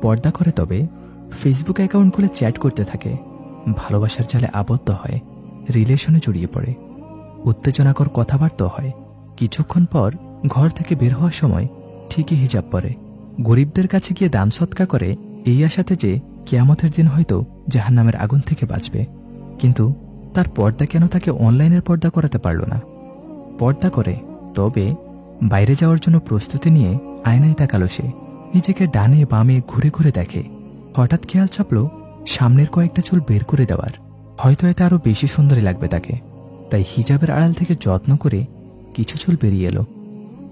পর্দা করে তবে ফেসবুক অ্যাকাউন্ট খুলে চ্যাট করতে থাকে, ভালোবাসার জালে আবদ্ধ হয়, রিলেশনে জড়িয়ে পড়ে, উত্তেজনাকর কথাবার্তা হয়। কিছুক্ষণ পর ঘর থেকে বের হওয়ার সময় ঠিকই হিজাব পরে, গরিবদের কাছে গিয়ে দান সৎকা করে এই আশাতে যে কিয়ামতের দিন হয়তো জাহান্নামের আগুন থেকে বাঁচবে। কিন্তু তার পর্দা কেন তাকে অনলাইনের পর্দা করাতে পারল না? পর্দা করে তবে বাইরে যাওয়ার জন্য প্রস্তুতি নিয়ে আয়নায় তাকালো সে। নিজেকে ডানে বামে ঘুরে ঘুরে দেখে। হঠাৎ খেয়াল চাপল সামনের কয়েকটা চুল বের করে দেওয়ার। হয়তো এতে আরো বেশি সুন্দরী লাগবে তাকে। তাই হিজাবের আড়াল থেকে যত্ন করে কিছু চুল বেরিয়ে এলো।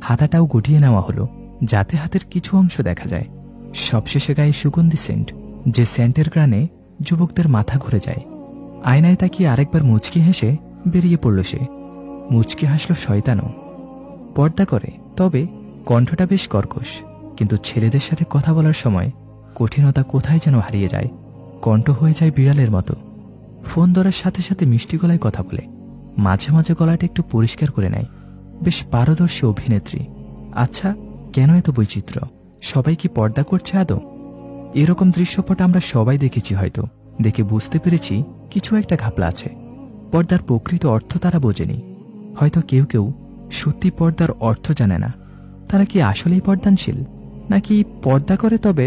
হাতাটাও গুটিয়ে নেওয়া হলো যাতে হাতের কিছু অংশ দেখা যায়। সবশেষে গায়ে সুগন্ধি সেন্ট, যে সেন্টের গ্রানে যুবকদের মাথা ঘুরে যায়। আয়নায় তাকিয়ে আরেকবার মুচকি হেসে বেরিয়ে পড়ল সে। মুচকি হাসল শয়তানও। পর্দা করে তবে কণ্ঠটা বেশ কর্কশ, কিন্তু ছেলেদের সাথে কথা বলার সময় কঠিনতা কোথায় যেন হারিয়ে যায়। কণ্ঠ হয়ে যায় বিড়ালের মতো। ফোন ধরার সাথে সাথে মিষ্টি গলায় কথা বলে, মাঝে মাঝে গলাটা একটু পরিষ্কার করে নেয়। বেশ পারদর্শী অভিনেত্রী। আচ্ছা, কেন এত বৈচিত্র্য? সবাই কি পর্দা করছে আদৌ? এরকম দৃশ্যপট আমরা সবাই দেখেছি, হয়তো দেখে বুঝতে পেরেছি কিছু একটা ঘাপলা আছে। পর্দার প্রকৃত অর্থ তারা বোঝেনি। হয়তো কেউ কেউ সত্যি পর্দার অর্থ জানে না। তারা কি আসলেই পর্দানশীল, নাকি পর্দা করে তবে